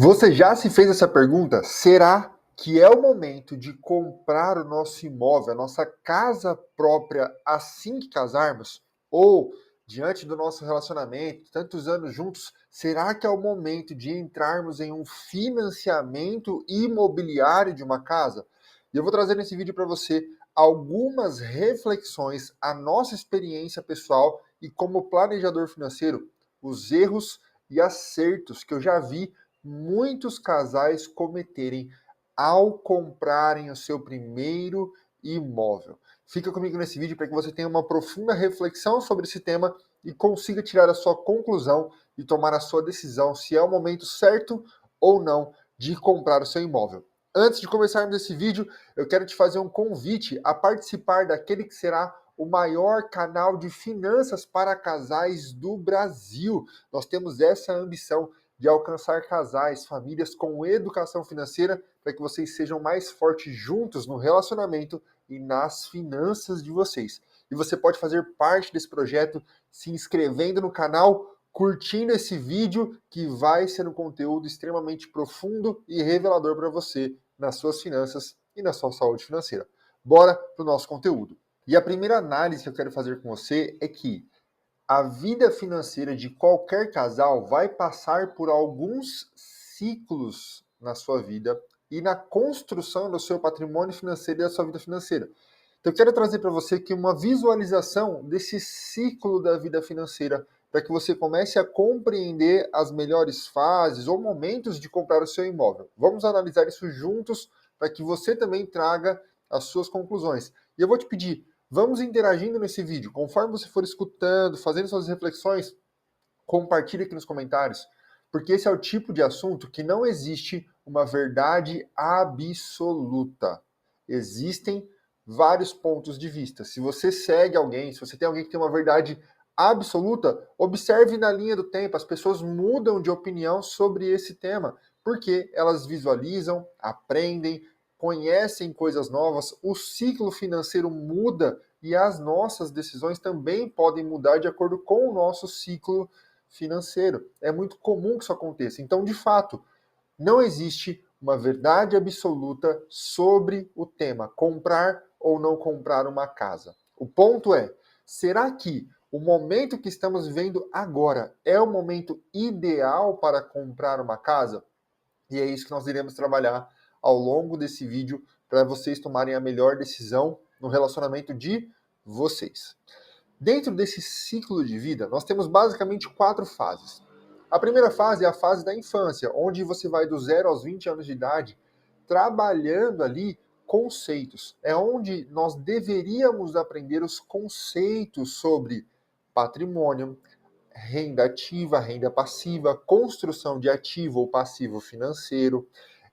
Você já se fez essa pergunta? Será que é o momento de comprar o nosso imóvel, a nossa casa própria, assim que casarmos? Ou, diante do nosso relacionamento, tantos anos juntos, será que é o momento de entrarmos em um financiamento imobiliário de uma casa? E eu vou trazer nesse vídeo para você algumas reflexões, a nossa experiência pessoal e como planejador financeiro, os erros e acertos que eu já vi muitos casais cometerem ao comprarem o seu primeiro imóvel. Fica comigo nesse vídeo para que você tenha uma profunda reflexão sobre esse tema e consiga tirar a sua conclusão e tomar a sua decisão se é o momento certo ou não de comprar o seu imóvel. Antes de começarmos esse vídeo, eu quero te fazer um convite a participar daquele que será o maior canal de finanças para casais do Brasil. Nós temos essa ambição de alcançar casais, famílias com educação financeira, para que vocês sejam mais fortes juntos no relacionamento e nas finanças de vocês. E você pode fazer parte desse projeto se inscrevendo no canal, curtindo esse vídeo, que vai ser um conteúdo extremamente profundo e revelador para você nas suas finanças e na sua saúde financeira. Bora para o nosso conteúdo. E a primeira análise que eu quero fazer com você é que a vida financeira de qualquer casal vai passar por alguns ciclos na sua vida e na construção do seu patrimônio financeiro e da sua vida financeira. Então, eu quero trazer para você aqui uma visualização desse ciclo da vida financeira, para que você comece a compreender as melhores fases ou momentos de comprar o seu imóvel. Vamos analisar isso juntos para que você também traga as suas conclusões. E eu vou te pedir, vamos interagindo nesse vídeo. Conforme você for escutando, fazendo suas reflexões, compartilhe aqui nos comentários, porque esse é o tipo de assunto que não existe uma verdade absoluta. Existem vários pontos de vista. Se você segue alguém, se você tem alguém que tem uma verdade absoluta, observe na linha do tempo, as pessoas mudam de opinião sobre esse tema, porque elas visualizam, aprendem, conhecem coisas novas, o ciclo financeiro muda e as nossas decisões também podem mudar de acordo com o nosso ciclo financeiro. É muito comum que isso aconteça. Então, de fato, não existe uma verdade absoluta sobre o tema comprar ou não comprar uma casa. O ponto é, será que o momento que estamos vivendo agora é o momento ideal para comprar uma casa? E é isso que nós iremos trabalhar ao longo desse vídeo para vocês tomarem a melhor decisão no relacionamento de vocês. Dentro desse ciclo de vida, nós temos basicamente 4 fases. A primeira fase é a fase da infância, onde você vai do 0 aos 20 anos de idade trabalhando ali conceitos. É onde nós deveríamos aprender os conceitos sobre patrimônio, renda ativa, renda passiva, construção de ativo ou passivo financeiro.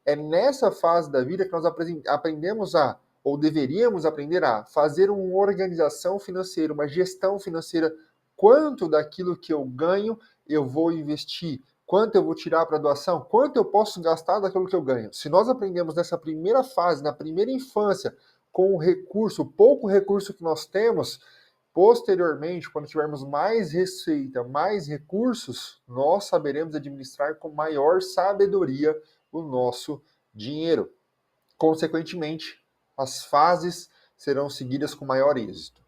É nessa fase da vida que nós aprendemos a, ou deveríamos aprender a, fazer uma organização financeira, uma gestão financeira. Quanto daquilo que eu ganho eu vou investir? Quanto eu vou tirar para doação? Quanto eu posso gastar daquilo que eu ganho? Se nós aprendemos nessa primeira fase, na primeira infância, com o recurso, o pouco recurso que nós temos, posteriormente, quando tivermos mais receita, mais recursos, nós saberemos administrar com maior sabedoria o nosso dinheiro. Consequentemente, as fases serão seguidas com maior êxito.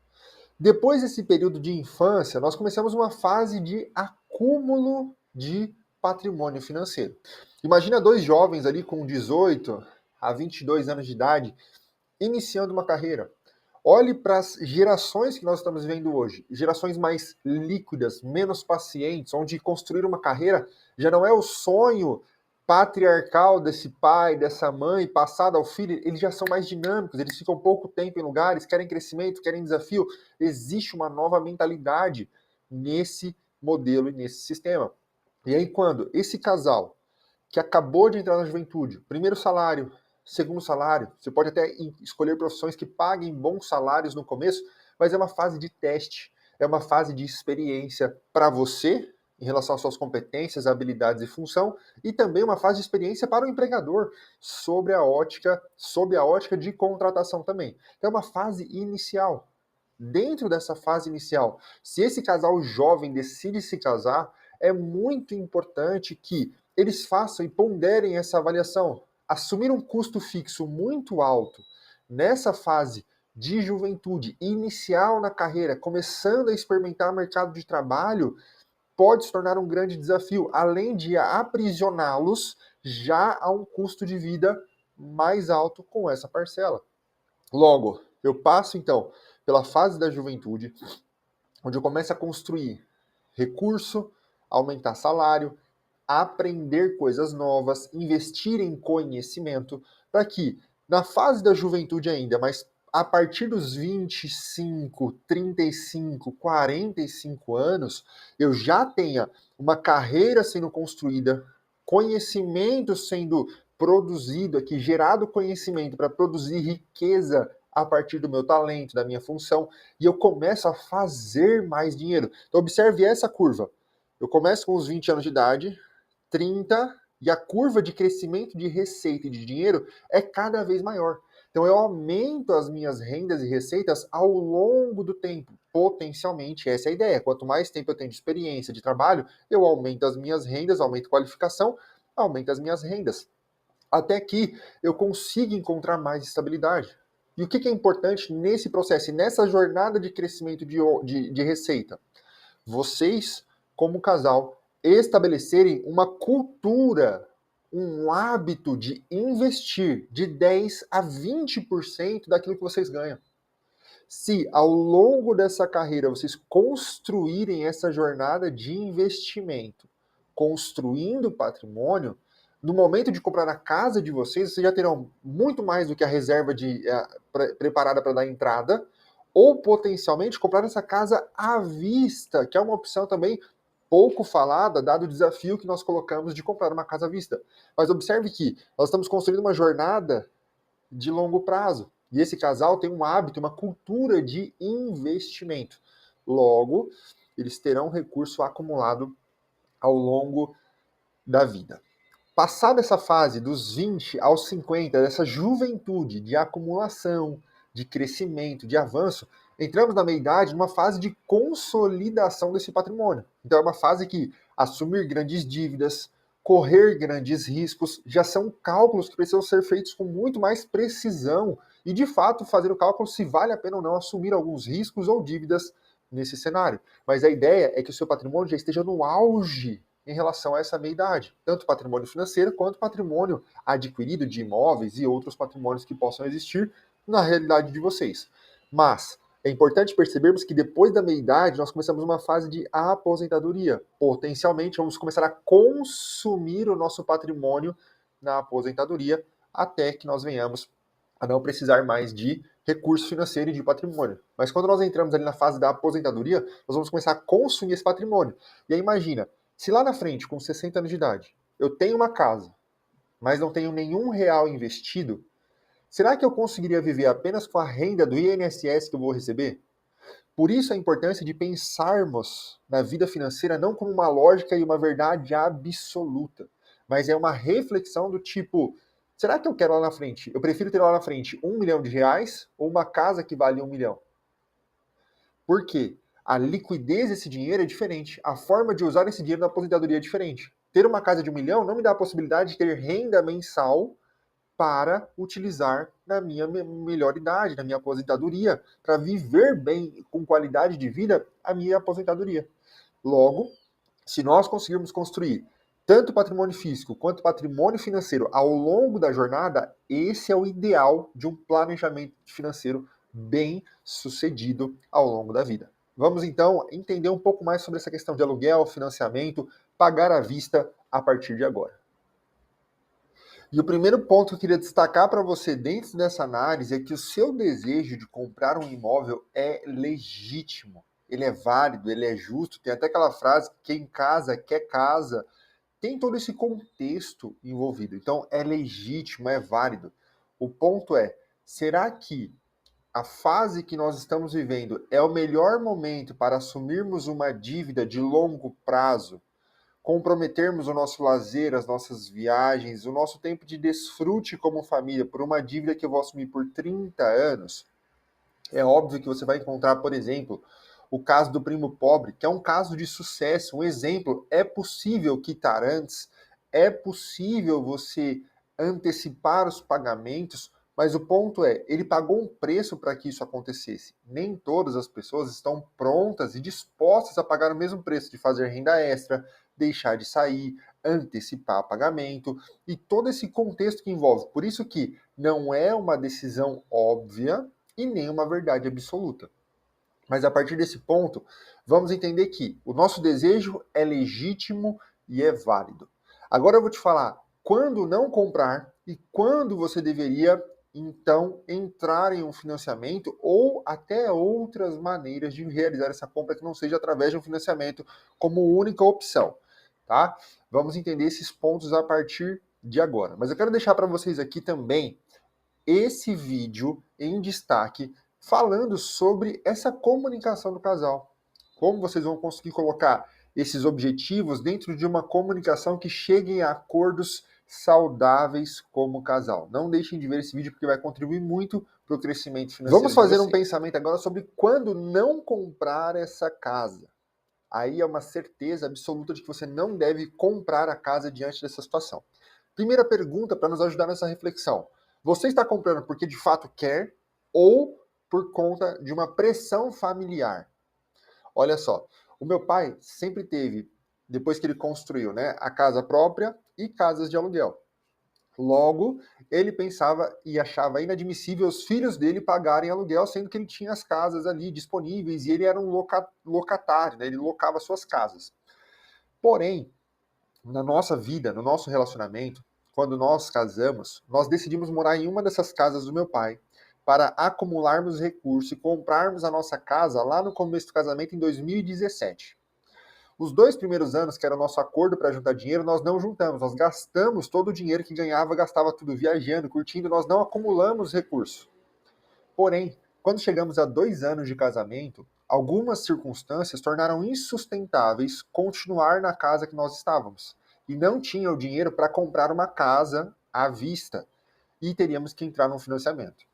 Depois desse período de infância, nós começamos uma fase de acúmulo de patrimônio financeiro. Imagina dois jovens ali com 18 a 22 anos de idade iniciando uma carreira. Olhe para as gerações que nós estamos vendo hoje, gerações mais líquidas, menos pacientes, onde construir uma carreira já não é o sonho patriarcal desse pai, dessa mãe, passado ao filho, eles já são mais dinâmicos, eles ficam pouco tempo em lugares, querem crescimento, querem desafio. Existe uma nova mentalidade nesse modelo e nesse sistema. E aí, quando esse casal que acabou de entrar na juventude, primeiro salário, segundo salário, você pode até escolher profissões que paguem bons salários no começo, mas é uma fase de teste, é uma fase de experiência para você, em relação às suas competências, habilidades e função, e também uma fase de experiência para o empregador, sob a ótica de contratação também. Então é uma fase inicial. Dentro dessa fase inicial, se esse casal jovem decide se casar, é muito importante que eles façam e ponderem essa avaliação. Assumir um custo fixo muito alto nessa fase de juventude, inicial na carreira, começando a experimentar o mercado de trabalho, pode se tornar um grande desafio, além de aprisioná-los já a um custo de vida mais alto com essa parcela. Logo, eu passo então pela fase da juventude, onde eu começo a construir recurso, aumentar salário, aprender coisas novas, investir em conhecimento, para que na fase da juventude ainda, mas a partir dos 25, 35, 45 anos, eu já tenha uma carreira sendo construída, conhecimento sendo produzido aqui, gerado conhecimento para produzir riqueza a partir do meu talento, da minha função, e eu começo a fazer mais dinheiro. Então, observe essa curva. Eu começo com os 20 anos de idade, 30, e a curva de crescimento de receita e de dinheiro é cada vez maior. Então eu aumento as minhas rendas e receitas ao longo do tempo. Potencialmente, essa é a ideia. Quanto mais tempo eu tenho de experiência, de trabalho, eu aumento as minhas rendas, aumento a qualificação, aumento as minhas rendas. Até que eu consiga encontrar mais estabilidade. E o que é importante nesse processo e nessa jornada de crescimento de receita? Vocês, como casal, estabelecerem uma cultura, um hábito de investir de 10 a 20% daquilo que vocês ganham. Se ao longo dessa carreira vocês construírem essa jornada de investimento, construindo patrimônio, no momento de comprar a casa de vocês já terão muito mais do que a reserva preparada para dar entrada, ou potencialmente comprar essa casa à vista, que é uma opção também pouco falada, dado o desafio que nós colocamos de comprar uma casa à vista. Mas observe que nós estamos construindo uma jornada de longo prazo. E esse casal tem um hábito, uma cultura de investimento. Logo, eles terão recurso acumulado ao longo da vida. Passada essa fase dos 20 aos 50, dessa juventude de acumulação, de crescimento, de avanço, entramos na meia-idade numa fase de consolidação desse patrimônio. Então é uma fase que assumir grandes dívidas, correr grandes riscos, já são cálculos que precisam ser feitos com muito mais precisão e, de fato, fazer o cálculo se vale a pena ou não assumir alguns riscos ou dívidas nesse cenário. Mas a ideia é que o seu patrimônio já esteja no auge em relação a essa meia-idade, tanto patrimônio financeiro quanto patrimônio adquirido de imóveis e outros patrimônios que possam existir na realidade de vocês. Mas é importante percebermos que depois da meia-idade nós começamos uma fase de aposentadoria. Potencialmente vamos começar a consumir o nosso patrimônio na aposentadoria até que nós venhamos a não precisar mais de recurso financeiro e de patrimônio. Mas quando nós entramos ali na fase da aposentadoria, nós vamos começar a consumir esse patrimônio. E aí imagina, se lá na frente, com 60 anos de idade, eu tenho uma casa, mas não tenho nenhum real investido, será que eu conseguiria viver apenas com a renda do INSS que eu vou receber? Por isso a importância de pensarmos na vida financeira não como uma lógica e uma verdade absoluta, mas é uma reflexão do tipo, será que eu quero lá na frente? Eu prefiro ter lá na frente R$ 1 milhão ou uma casa que vale 1 milhão? Por quê? A liquidez desse dinheiro é diferente. A forma de usar esse dinheiro na aposentadoria é diferente. Ter uma casa de 1 milhão não me dá a possibilidade de ter renda mensal para utilizar na minha melhor idade, na minha aposentadoria, para viver bem, com qualidade de vida, a minha aposentadoria. Logo, se nós conseguirmos construir tanto patrimônio físico quanto patrimônio financeiro ao longo da jornada, esse é o ideal de um planejamento financeiro bem sucedido ao longo da vida. Vamos então entender um pouco mais sobre essa questão de aluguel, financiamento, pagar à vista a partir de agora. E o primeiro ponto que eu queria destacar para você dentro dessa análise é que o seu desejo de comprar um imóvel é legítimo, ele é válido, ele é justo. Tem até aquela frase, quem casa quer casa. Tem todo esse contexto envolvido. Então, é legítimo, é válido. O ponto é, será que a fase que nós estamos vivendo é o melhor momento para assumirmos uma dívida de longo prazo, comprometermos o nosso lazer, as nossas viagens, o nosso tempo de desfrute como família por uma dívida que eu vou assumir por 30 anos? É óbvio que você vai encontrar, por exemplo, o caso do primo pobre, que é um caso de sucesso, um exemplo. É possível quitar antes, é possível você antecipar os pagamentos, mas o ponto é, ele pagou um preço para que isso acontecesse. Nem todas as pessoas estão prontas e dispostas a pagar o mesmo preço de fazer renda extra, deixar de sair, antecipar pagamento e todo esse contexto que envolve. Por isso que não é uma decisão óbvia e nem uma verdade absoluta. Mas a partir desse ponto, vamos entender que o nosso desejo é legítimo e é válido. Agora eu vou te falar quando não comprar e quando você deveria, então, entrar em um financiamento ou até outras maneiras de realizar essa compra que não seja através de um financiamento como única opção, tá? Vamos entender esses pontos a partir de agora. Mas eu quero deixar para vocês aqui também esse vídeo em destaque falando sobre essa comunicação do casal. Como vocês vão conseguir colocar esses objetivos dentro de uma comunicação que chegue a acordos saudáveis como casal. Não deixem de ver esse vídeo porque vai contribuir muito para o crescimento financeiro. Vamos fazer um pensamento agora sobre quando não comprar essa casa. Aí é uma certeza absoluta de que você não deve comprar a casa diante dessa situação. Primeira pergunta para nos ajudar nessa reflexão. Você está comprando porque de fato quer ou por conta de uma pressão familiar? Olha só, o meu pai sempre teve, depois que ele construiu, né, a casa própria e casas de aluguel. Logo, ele pensava e achava inadmissível os filhos dele pagarem aluguel, sendo que ele tinha as casas ali disponíveis e ele era um locatário, né, ele locava suas casas. Porém, na nossa vida, no nosso relacionamento, quando nós casamos, nós decidimos morar em uma dessas casas do meu pai para acumularmos recursos e comprarmos a nossa casa lá no começo do casamento em 2017. Os 2 primeiros anos, que era o nosso acordo para juntar dinheiro, nós não juntamos, nós gastamos todo o dinheiro que ganhava, gastava tudo viajando, curtindo, nós não acumulamos recursos. Porém, quando chegamos a 2 anos de casamento, algumas circunstâncias tornaram insustentáveis continuar na casa que nós estávamos. E não tinha o dinheiro para comprar uma casa à vista. E teríamos que entrar num financiamento.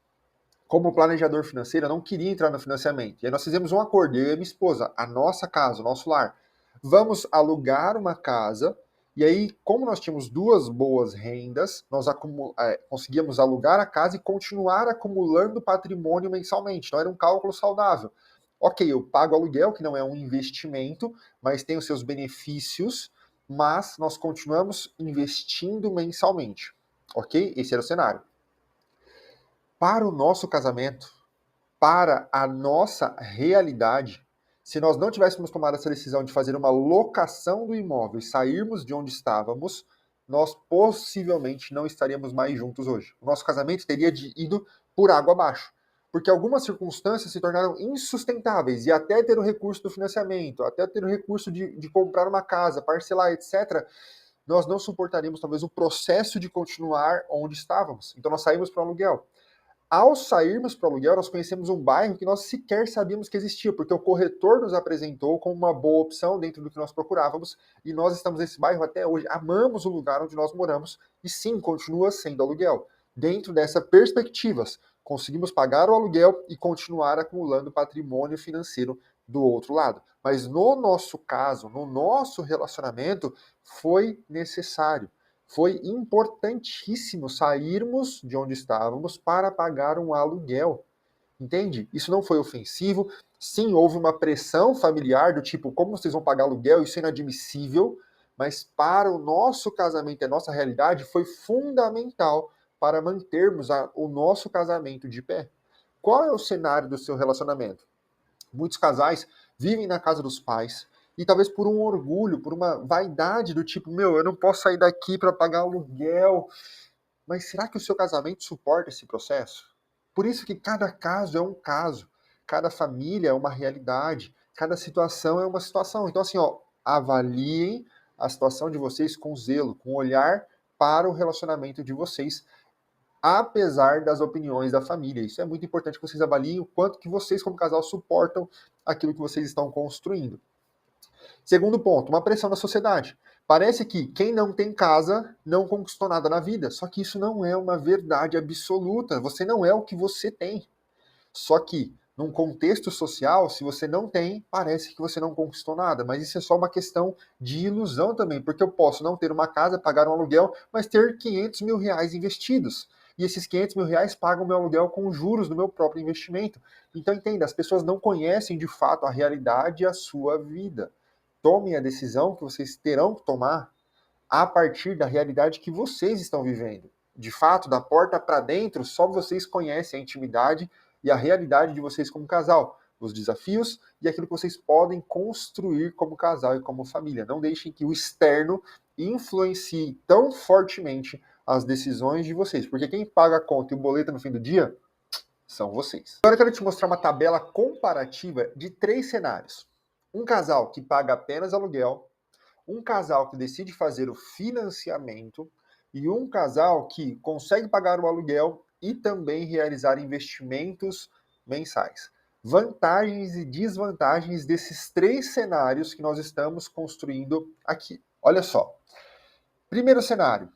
Como planejador financeiro, eu não queria entrar no financiamento. E aí nós fizemos um acordo, eu e a minha esposa, a nossa casa, o nosso lar. Vamos alugar uma casa. E aí, como nós tínhamos 2 boas rendas, nós conseguíamos alugar a casa e continuar acumulando patrimônio mensalmente. Então era um cálculo saudável. Ok, eu pago aluguel, que não é um investimento, mas tem os seus benefícios, mas nós continuamos investindo mensalmente. Ok? Esse era o cenário. Para o nosso casamento, para a nossa realidade, se nós não tivéssemos tomado essa decisão de fazer uma locação do imóvel e sairmos de onde estávamos, nós possivelmente não estaríamos mais juntos hoje. O nosso casamento teria ido por água abaixo, porque algumas circunstâncias se tornaram insustentáveis e até ter o recurso do financiamento, até ter o recurso de comprar uma casa, parcelar, etc., nós não suportaríamos talvez o processo de continuar onde estávamos. Então nós saímos para o aluguel. Ao sairmos para o aluguel, nós conhecemos um bairro que nós sequer sabíamos que existia, porque o corretor nos apresentou como uma boa opção dentro do que nós procurávamos, e nós estamos nesse bairro até hoje. Amamos o lugar onde nós moramos, e sim, continua sendo aluguel. Dentro dessa perspectiva, conseguimos pagar o aluguel e continuar acumulando patrimônio financeiro do outro lado. Mas no nosso caso, no nosso relacionamento, foi necessário. Foi importantíssimo sairmos de onde estávamos para pagar um aluguel. Entende? Isso não foi ofensivo. Sim, houve uma pressão familiar do tipo, como vocês vão pagar aluguel? Isso é inadmissível. Mas para o nosso casamento e a nossa realidade foi fundamental para mantermos o nosso casamento de pé. Qual é o cenário do seu relacionamento? Muitos casais vivem na casa dos pais e talvez por um orgulho, por uma vaidade do tipo, meu, eu não posso sair daqui para pagar aluguel. Mas será que o seu casamento suporta esse processo? Por isso que cada caso é um caso, cada família é uma realidade, cada situação é uma situação. Então assim, ó, avaliem a situação de vocês com zelo, com olhar para o relacionamento de vocês apesar das opiniões da família. Isso é muito importante que vocês avaliem o quanto que vocês, como casal, suportam aquilo que vocês estão construindo. Segundo ponto, uma pressão da sociedade. Parece que quem não tem casa não conquistou nada na vida, só que isso não é uma verdade absoluta. Você não é o que você tem. Só que Num contexto social, se você não tem, parece que você não conquistou nada, mas isso é só uma questão de ilusão também, porque eu posso não ter uma casa, pagar um aluguel, mas ter 500 mil reais investidos. E esses 500 mil reais pagam meu aluguel com juros do meu próprio investimento. Então entenda, as pessoas não conhecem de fato a realidade e a sua vida. Tomem a decisão que vocês terão que tomar a partir da realidade que vocês estão vivendo. De fato, da porta para dentro, só vocês conhecem a intimidade e a realidade de vocês como casal, os desafios e aquilo que vocês podem construir como casal e como família. Não deixem que o externo influencie tão fortemente as decisões de vocês, porque quem paga a conta e o boleto no fim do dia são vocês. Agora eu quero te mostrar uma tabela comparativa de 3 cenários. Um casal que paga apenas aluguel, um casal que decide fazer o financiamento e um casal que consegue pagar o aluguel e também realizar investimentos mensais. Vantagens e desvantagens desses 3 cenários que nós estamos construindo aqui. Olha só. Primeiro cenário,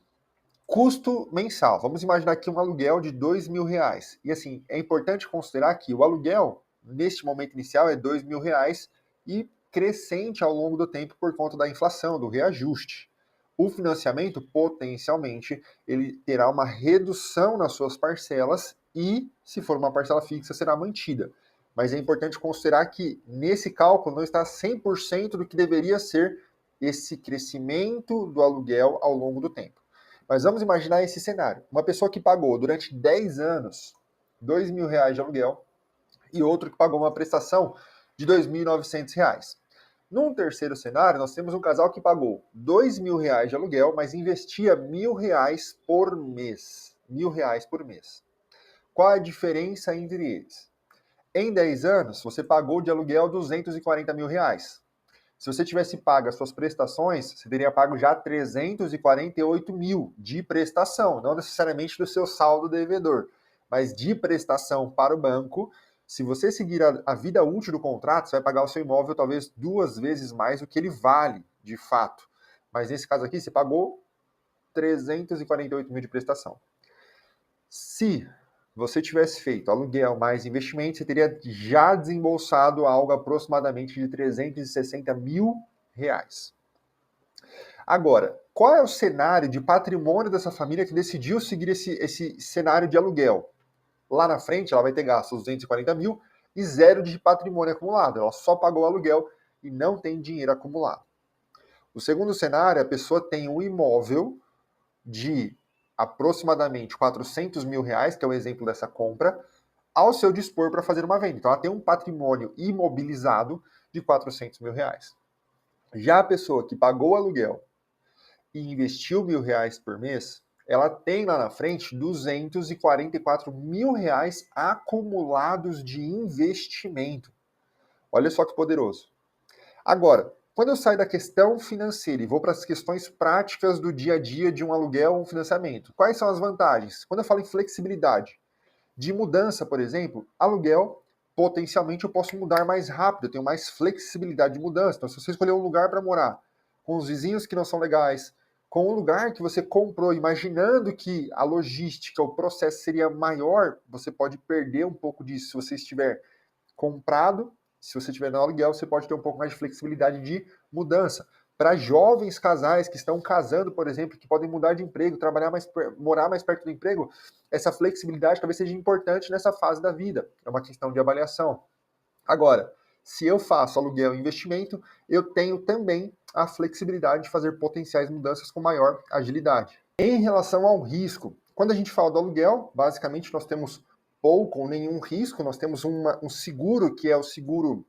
custo mensal. Vamos imaginar aqui um aluguel de R$ 2.000. E assim, é importante considerar que o aluguel, neste momento inicial, é R$ 2.000 e crescente ao longo do tempo por conta da inflação, do reajuste. O financiamento, potencialmente, ele terá uma redução nas suas parcelas e, se for uma parcela fixa, será mantida. Mas é importante considerar que, nesse cálculo, não está 100% do que deveria ser esse crescimento do aluguel ao longo do tempo. Mas vamos imaginar esse cenário. Uma pessoa que pagou durante 10 anos R$ 2.000 de aluguel e outro que pagou uma prestação de R$ 2.900. Num terceiro cenário, nós temos um casal que pagou R$ 2.000 de aluguel, mas investia R$ 1.000 por mês. R$ 1.000 por mês. Qual a diferença entre eles? Em 10 anos, você pagou de aluguel R$ 240.000. Se você tivesse pago as suas prestações, você teria pago já 348 mil de prestação, não necessariamente do seu saldo devedor, mas de prestação para o banco. Se você seguir a vida útil do contrato, você vai pagar o seu imóvel talvez 2 vezes mais do que ele vale, de fato. Mas nesse caso aqui, você pagou 348 mil de prestação. Se você tivesse feito aluguel mais investimento, você teria já desembolsado algo aproximadamente de R$ 360.000. Agora, qual é o cenário de patrimônio dessa família que decidiu seguir esse cenário de aluguel? Lá na frente, ela vai ter gasto os 240 mil e zero de patrimônio acumulado. Ela só pagou o aluguel e não tem dinheiro acumulado. O segundo cenário, a pessoa tem um imóvel de aproximadamente R$ 400.000, que é o exemplo dessa compra, ao seu dispor para fazer uma venda. Então, ela tem um patrimônio imobilizado de R$ 400.000. Já a pessoa que pagou o aluguel e investiu R$ 1.000 por mês, ela tem lá na frente R$ 244.000 acumulados de investimento. Olha só que poderoso. Agora, quando eu saio da questão financeira e vou para as questões práticas do dia a dia de um aluguel ou um financiamento, quais são as vantagens? Quando eu falo em flexibilidade de mudança, por exemplo, aluguel, potencialmente eu posso mudar mais rápido, eu tenho mais flexibilidade de mudança. Então, se você escolher um lugar para morar, com os vizinhos que não são legais, com um lugar que você comprou, imaginando que a logística, o processo seria maior, você pode perder um pouco disso se você estiver comprado. Se você estiver no aluguel, você pode ter um pouco mais de flexibilidade de mudança. Para jovens casais que estão casando, por exemplo, que podem mudar de emprego, morar mais perto do emprego, essa flexibilidade talvez seja importante nessa fase da vida. É uma questão de avaliação. Agora, se eu faço aluguel e investimento, eu tenho também a flexibilidade de fazer potenciais mudanças com maior agilidade. Em relação ao risco, quando a gente fala do aluguel, basicamente nós temos pouco ou nenhum risco, nós temos um seguro, que é o seguro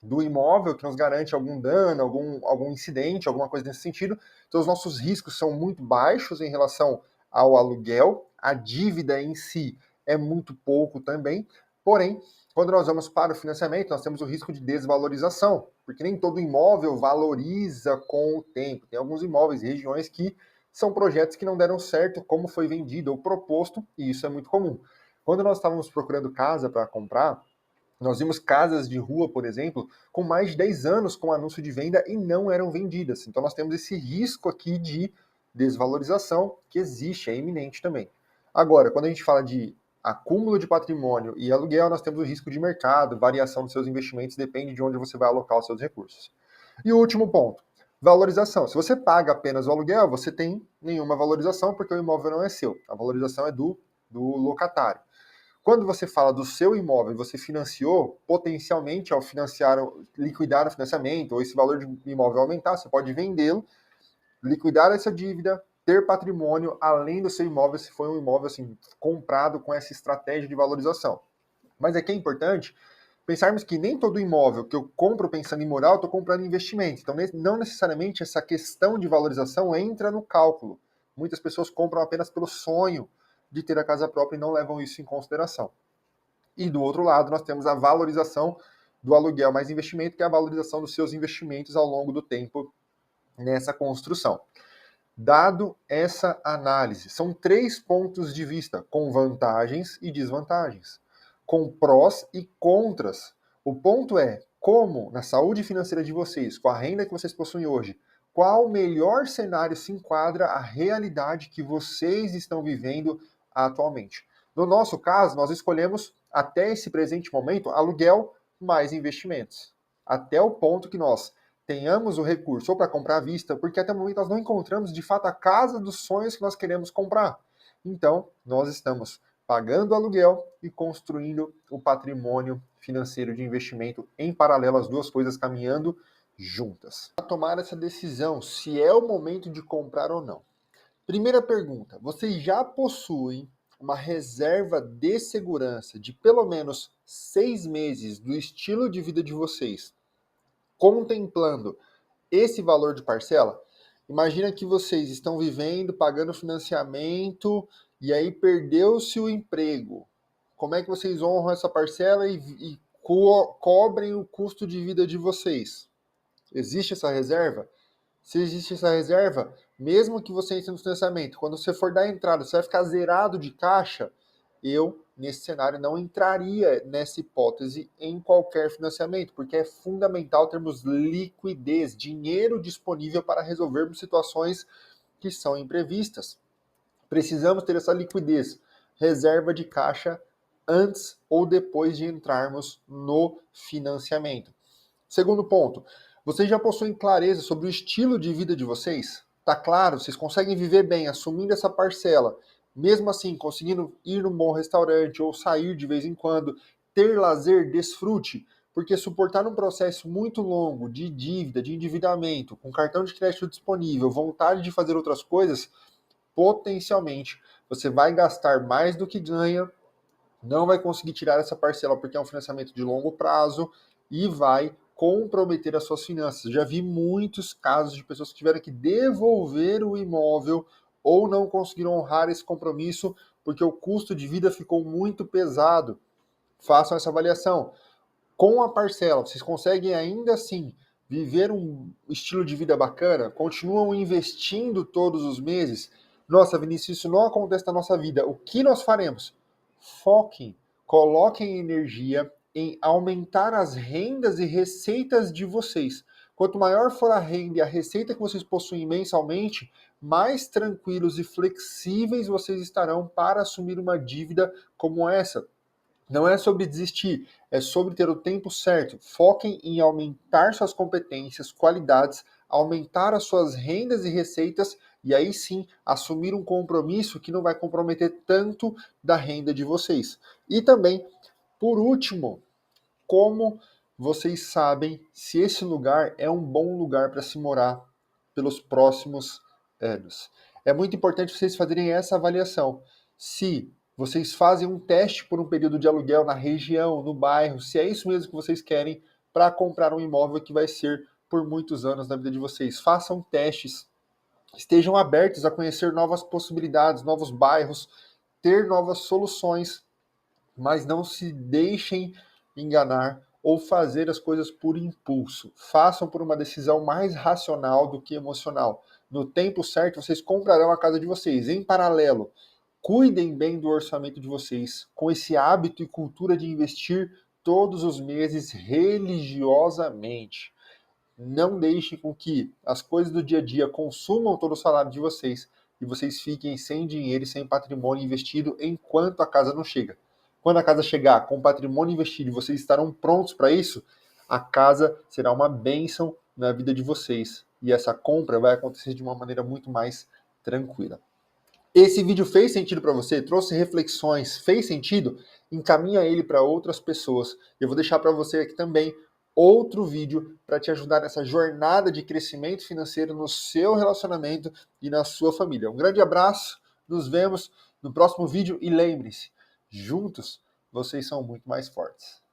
do imóvel, que nos garante algum dano, algum incidente, alguma coisa nesse sentido. Então os nossos riscos são muito baixos em relação ao aluguel, a dívida em si é muito pouco também, porém, quando nós vamos para o financiamento, nós temos o risco de desvalorização, porque nem todo imóvel valoriza com o tempo. Tem alguns imóveis e regiões que são projetos que não deram certo como foi vendido ou proposto, e isso é muito comum. Quando nós estávamos procurando casa para comprar, nós vimos casas de rua, por exemplo, com mais de 10 anos com anúncio de venda e não eram vendidas. Então nós temos esse risco aqui de desvalorização que existe, é iminente também. Agora, quando a gente fala de acúmulo de patrimônio e aluguel, nós temos o risco de mercado, variação dos seus investimentos, depende de onde você vai alocar os seus recursos. E o último ponto, valorização. Se você paga apenas o aluguel, você tem nenhuma valorização, porque o imóvel não é seu. A valorização é do locatário. Quando você fala do seu imóvel e você financiou, potencialmente, ao financiar, liquidar o financiamento, ou esse valor de imóvel aumentar, você pode vendê-lo, liquidar essa dívida, ter patrimônio além do seu imóvel, se for um imóvel assim, comprado com essa estratégia de valorização. Mas aqui é importante pensarmos que nem todo imóvel que eu compro pensando em morar, eu estou comprando em investimento. Então, não necessariamente essa questão de valorização entra no cálculo. Muitas pessoas compram apenas pelo sonho de ter a casa própria e não levam isso em consideração. E do outro lado, nós temos a valorização do aluguel mais investimento, que é a valorização dos seus investimentos ao longo do tempo nessa construção. Dado essa análise, são 3 pontos de vista, com vantagens e desvantagens, com prós e contras. O ponto é como, na saúde financeira de vocês, com a renda que vocês possuem hoje, qual o melhor cenário se enquadra à realidade que vocês estão vivendo atualmente. No nosso caso, nós escolhemos, até esse presente momento, aluguel mais investimentos. Até o ponto que nós tenhamos o recurso ou para comprar à vista, porque até o momento nós não encontramos de fato a casa dos sonhos que nós queremos comprar. Então, nós estamos pagando aluguel e construindo o patrimônio financeiro de investimento em paralelo, as duas coisas caminhando juntas. Para tomar essa decisão, se é o momento de comprar ou não. Primeira pergunta: vocês já possuem uma reserva de segurança de pelo menos 6 meses do estilo de vida de vocês, contemplando esse valor de parcela? Imagina que vocês estão vivendo, pagando financiamento e aí perdeu-se o emprego. Como é que vocês honram essa parcela e cobrem o custo de vida de vocês? Existe essa reserva? Se existe essa reserva, mesmo que você entre no financiamento, quando você for dar a entrada, você vai ficar zerado de caixa, eu, nesse cenário, não entraria nessa hipótese em qualquer financiamento, porque é fundamental termos liquidez, dinheiro disponível para resolvermos situações que são imprevistas. Precisamos ter essa liquidez, reserva de caixa antes ou depois de entrarmos no financiamento. Segundo ponto, vocês já possuem clareza sobre o estilo de vida de vocês? Tá claro? Vocês conseguem viver bem assumindo essa parcela, mesmo assim conseguindo ir num bom restaurante ou sair de vez em quando, ter lazer, desfrute, porque suportar um processo muito longo de dívida, de endividamento, com cartão de crédito disponível, vontade de fazer outras coisas, potencialmente você vai gastar mais do que ganha, não vai conseguir tirar essa parcela porque é um financiamento de longo prazo e vai comprometer as suas finanças. Já vi muitos casos de pessoas que tiveram que devolver o imóvel ou não conseguiram honrar esse compromisso porque o custo de vida ficou muito pesado. Façam essa avaliação. Com a parcela, vocês conseguem ainda assim viver um estilo de vida bacana? Continuam investindo todos os meses? Nossa, Vinícius, isso não acontece na nossa vida. O que nós faremos? Foquem, coloquem energia em aumentar as rendas e receitas de vocês. Quanto maior for a renda e a receita que vocês possuem mensalmente, mais tranquilos e flexíveis vocês estarão para assumir uma dívida como essa. Não é sobre desistir, é sobre ter o tempo certo. Foquem em aumentar suas competências, qualidades, aumentar as suas rendas e receitas e aí sim assumir um compromisso que não vai comprometer tanto da renda de vocês. E também, por último, como vocês sabem se esse lugar é um bom lugar para se morar pelos próximos anos? É muito importante vocês fazerem essa avaliação. Se vocês fazem um teste por um período de aluguel na região, no bairro, se é isso mesmo que vocês querem para comprar um imóvel que vai ser por muitos anos na vida de vocês. Façam testes, estejam abertos a conhecer novas possibilidades, novos bairros, ter novas soluções, mas não se deixem enganar ou fazer as coisas por impulso. Façam por uma decisão mais racional do que emocional. No tempo certo, vocês comprarão a casa de vocês. Em paralelo, cuidem bem do orçamento de vocês, com esse hábito e cultura de investir todos os meses religiosamente. Não deixem com que as coisas do dia a dia consumam todo o salário de vocês. e vocês fiquem sem dinheiro e sem patrimônio investido enquanto a casa não chega. Quando a casa chegar com patrimônio investido e vocês estarão prontos para isso, a casa será uma bênção na vida de vocês. E essa compra vai acontecer de uma maneira muito mais tranquila. Esse vídeo fez sentido para você? Trouxe reflexões? Fez sentido? Encaminha ele para outras pessoas. Eu vou deixar para você aqui também outro vídeo para te ajudar nessa jornada de crescimento financeiro no seu relacionamento e na sua família. Um grande abraço, nos vemos no próximo vídeo e lembre-se, juntos vocês são muito mais fortes.